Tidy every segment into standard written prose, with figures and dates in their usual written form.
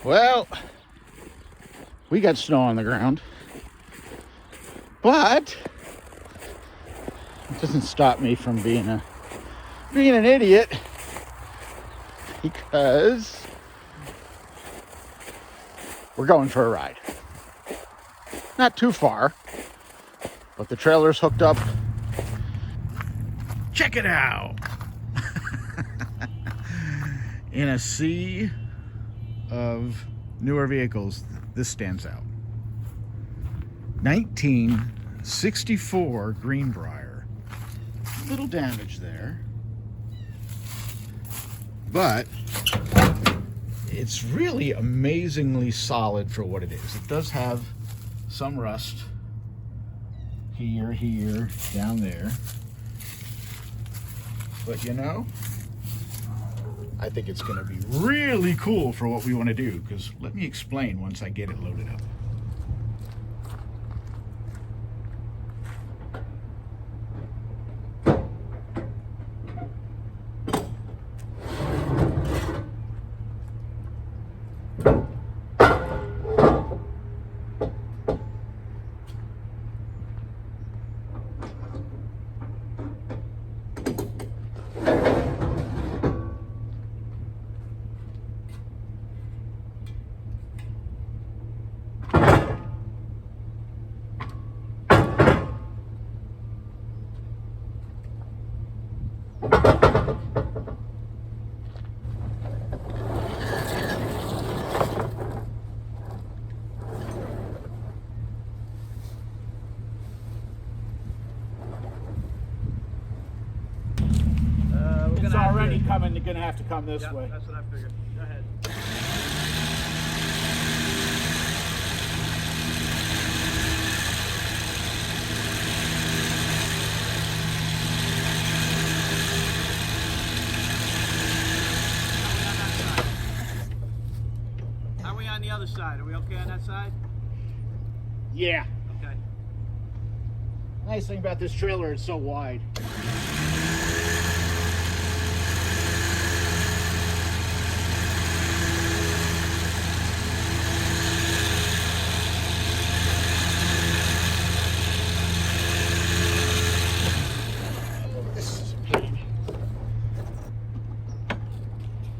Well, we got snow on the ground, but it doesn't stop me from being an idiot, because we're going for a ride. Not too far, but the trailer's hooked up. Check it out. In a sea of newer vehicles, this stands out. 1964 Greenbrier. Little damage there, but it's really amazingly solid for what it is. It does have some rust here, down there, but you know, I think it's going to be really cool for what we want to do, because let me explain once I get it loaded up. It's already coming. You're gonna have to come this way. That's what I figured. Go ahead. How are we on the other side? Are we okay on that side? Yeah. Okay. Nice thing about this trailer, it's so wide.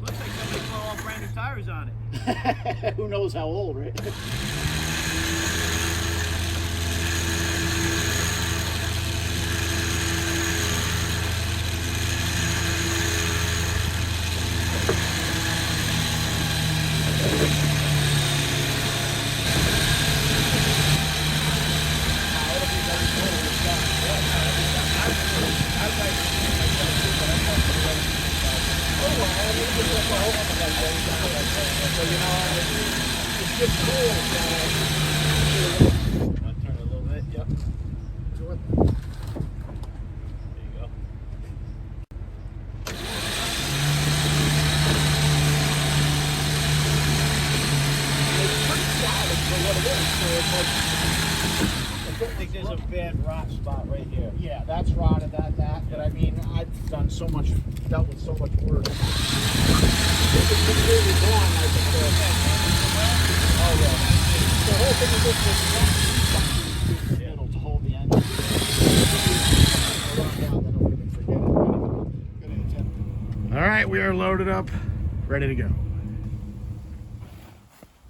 Looks like somebody put all brand new tires on it. Who knows how old, right? It's just cool. I'll turn it a little bit. Yep. There you go. It's pretty solid for what it is. So it's like, I think there's a bad rot spot right here. yeah, that's rotted, that. But I mean, I've dealt with so much worse. If it's completely gone, I think oh yeah. The whole thing is this was middle to hold the engine. All right, we are loaded up, ready to go.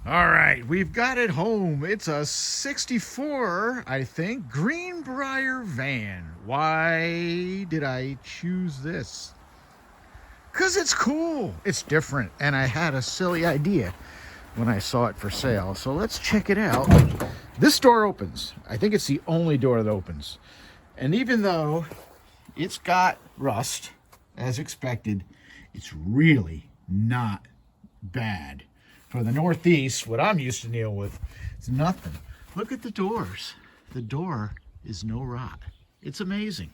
All right, we've got it home. It's a 64, I think, Greenbrier van. Why did I choose this? Because it's cool. It's different, and I had a silly idea when I saw it for sale. So let's check it out. This door opens. I think it's the only door that opens. And even though it's got rust, as expected, it's really not bad. For the Northeast, what I'm used to deal with, it's nothing. Look at the doors. The door is no rot. It's amazing.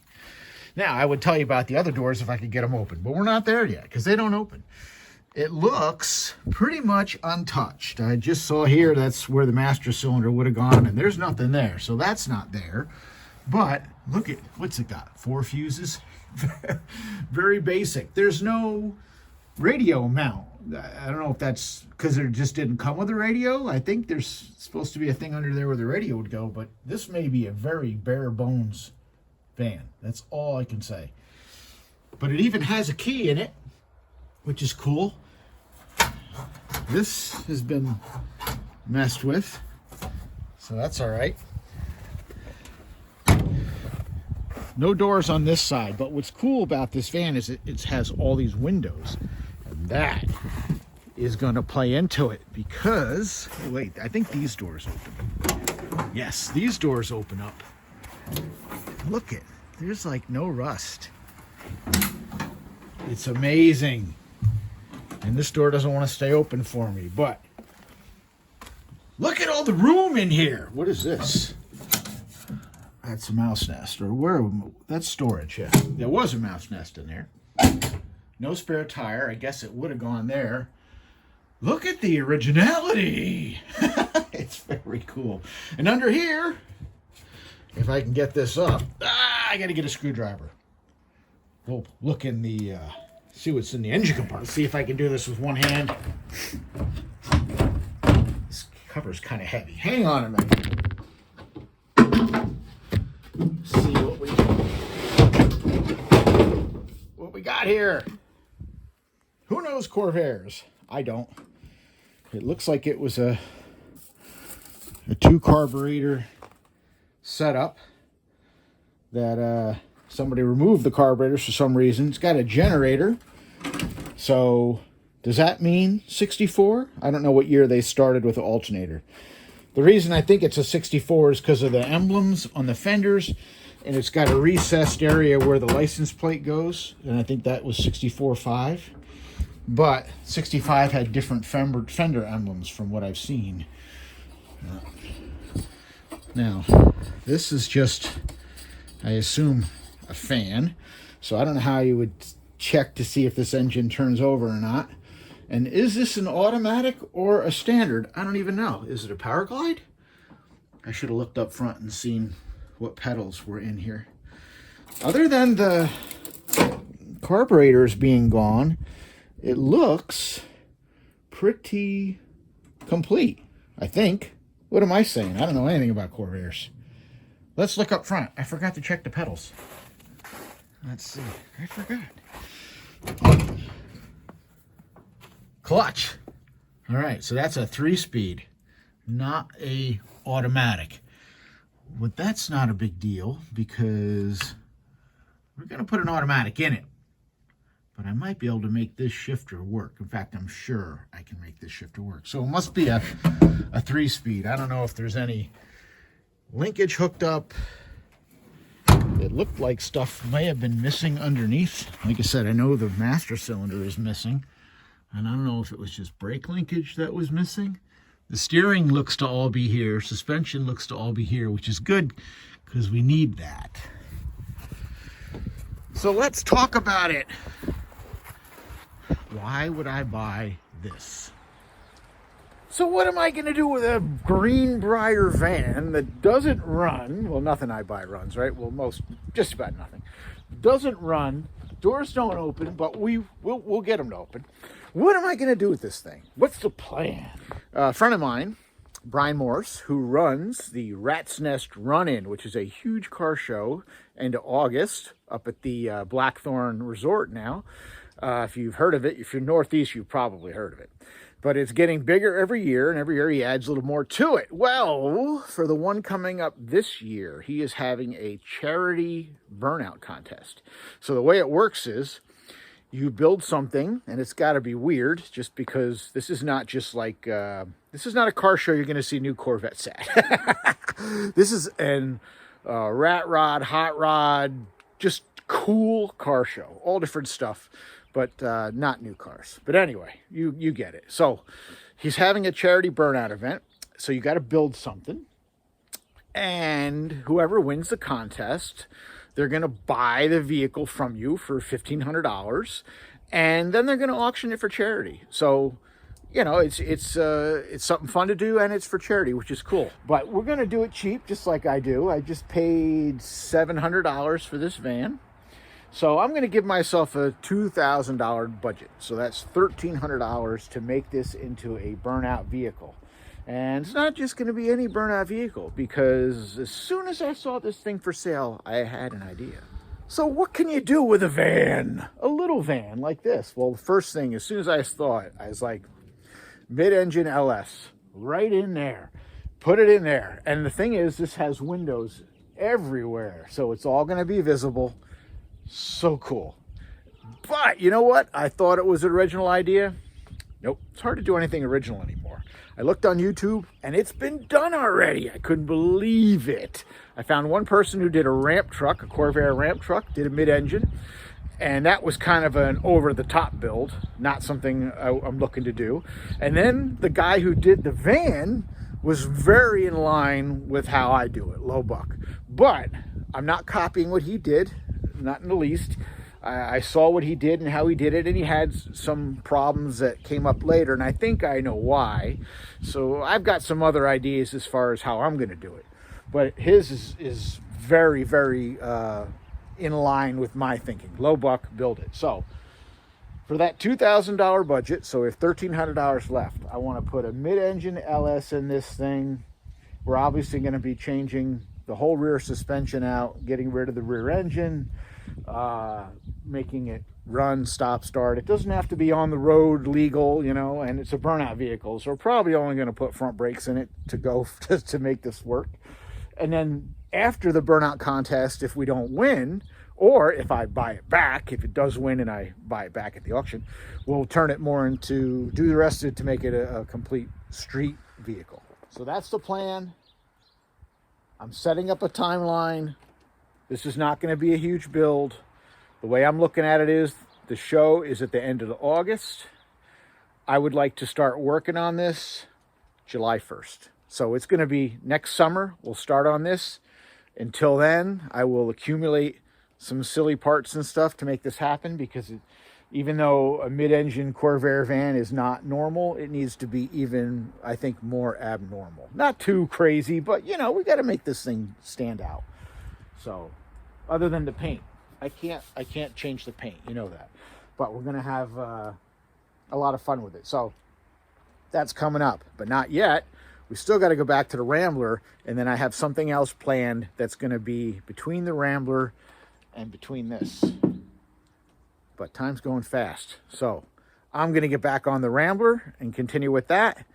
Now, I would tell you about the other doors if I could get them open, but we're not there yet because they don't open. It looks pretty much untouched. I just saw here that's where the master cylinder would have gone, and there's nothing there, so that's not there. But look at, what's it got? 4 fuses? Very basic. There's no radio mount I don't know if that's because it just didn't come with a radio. I think there's supposed to be a thing under there where the radio would go, but this may be a very bare bones van. That's all I can say. But it even has a key in it, which is cool. This has been messed with, so that's all right. No doors on this side, but what's cool about this van is it has all these windows. And that is going to play into it because, wait, I think these doors open. Yes, these doors open up. Look it, there's like no rust. It's amazing. And this door doesn't want to stay open for me, but look at all the room in here. What is this? That's a mouse nest, or where? That's storage. Yeah, there was a mouse nest in there. No spare tire. I guess it would have gone there. Look at the originality. It's very cool. And under here, if I can get this up, I got to get a screwdriver. We'll look in the, see what's in the engine compartment. See if I can do this with one hand. This cover's kind of heavy. Hang on a minute. See what we got here. Who knows Corvairs? I don't. It looks like it was a two carburetor setup that somebody removed the carburetors for some reason. It's got a generator. So does that mean 64? I don't know what year they started with the alternator. The reason I think it's a 64 is because of the emblems on the fenders, and it's got a recessed area where the license plate goes, and I think that was 64.5. But 65 had different fender emblems from what I've seen. Now, this is just, I assume, a fan, so I don't know how you would check to see if this engine turns over or not. And is this an automatic or a standard? I don't even know. Is it a power glide? I should have looked up front and seen what pedals were in here. Other than the carburetors being gone, it looks pretty complete, I think. What am I saying? I don't know anything about Corvairs. Let's look up front. I forgot to check the pedals. Let's see. I forgot. Clutch. All right, so that's a 3-speed, not a automatic. But that's not a big deal because we're going to put an automatic in it. But I might be able to make this shifter work. In fact, I'm sure I can make this shifter work. So it must be a 3-speed. I don't know if there's any linkage hooked up. It looked like stuff may have been missing underneath. Like I said, I know the master cylinder is missing. And I don't know if it was just brake linkage that was missing. The steering looks to all be here. Suspension looks to all be here, which is good because we need that. So let's talk about it. Why would I buy this? So what am I going to do with a Greenbrier van that doesn't run? Well, nothing I buy runs, right? Well, just about nothing. Doesn't run. Doors don't open, but we'll get them to open. What am I going to do with this thing? What's the plan? A friend of mine, Brian Morse, who runs the Rat's Nest Run-In, which is a huge car show into August up at the Blackthorn Resort now. If you've heard of it, if you're Northeast, you've probably heard of it. But it's getting bigger every year, and every year he adds a little more to it. Well, for the one coming up this year, he is having a charity burnout contest. So the way it works is you build something, and it's got to be weird, just because this is not just like, this is not a car show you're going to see new Corvettes at. This is an rat rod, hot rod, just cool car show. All different stuff, but not new cars. But anyway, you get it. So he's having a charity burnout event, so you got to build something. And whoever wins the contest, they're going to buy the vehicle from you for $1,500, and then they're going to auction it for charity. So, you know, it's something fun to do, and it's for charity, which is cool. But we're going to do it cheap, just like I do. I just paid $700 for this van. So I'm going to give myself a $2,000 budget. So that's $1,300 to make this into a Burnout vehicle. And it's not just going to be any Burnout vehicle, because as soon as I saw this thing for sale, I had an idea. So what can you do with a van? A little van like this? Well, the first thing, as soon as I saw it, I was like, mid-engine LS, right in there. Put it in there. And the thing is, this has windows everywhere, so it's all going to be visible. So cool. But you know what? I thought it was an original idea. Nope, it's hard to do anything original anymore. I looked on YouTube and it's been done already. I couldn't believe it. I found one person who did a ramp truck, a Corvair ramp truck, did a mid-engine, and that was kind of an over-the-top build, not something I'm looking to do. And then the guy who did the van was very in line with how I do it, low buck. But I'm not copying what he did, not in the least. I saw what he did and how he did it, and he had some problems that came up later, and I think I know why. So I've got some other ideas as far as how I'm going to do it. But his is very, very in line with my thinking. Low buck, build it. So for that $2,000 budget, so we have $1,300 left, I want to put a mid-engine LS in this thing. We're obviously going to be changing the whole rear suspension out, getting rid of the rear engine, making it run, stop, start. It doesn't have to be on the road legal, you know, and it's a Burnout vehicle, so we're probably only going to put front brakes in it to go to make this work. And then after the Burnout contest, if we don't win, or if I buy it back, if it does win and I buy it back at the auction, we'll turn it more into, do the rest of it to make it a complete street vehicle. So that's the plan. I'm setting up a timeline. This is not going to be a huge build. The way I'm looking at it is, the show is at the end of August. I would like to start working on this July 1st. So it's going to be next summer. We'll start on this. Until then, I will accumulate some silly parts and stuff to make this happen, because even though a mid-engine Corvair van is not normal, it needs to be even, I think, more abnormal. Not too crazy, but, you know, we got to make this thing stand out. So, other than the paint, I can't change the paint, you know that. But we're going to have a lot of fun with it. So, that's coming up, but not yet. We still got to go back to the Rambler, and then I have something else planned that's going to be between the Rambler and between this. But time's going fast. So I'm going to get back on the Rambler and continue with that.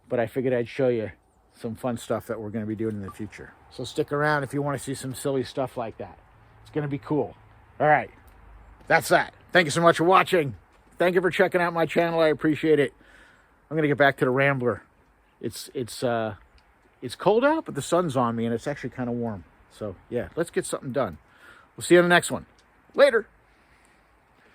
But I figured I'd show you some fun stuff that we're going to be doing in the future. So stick around if you want to see some silly stuff like that. It's going to be cool. All right. That's that. Thank you so much for watching. Thank you for checking out my channel. I appreciate it. I'm going to get back to the Rambler. It's cold out, but the sun's on me, and it's actually kind of warm. So, yeah, let's get something done. We'll see you on the next one. Later.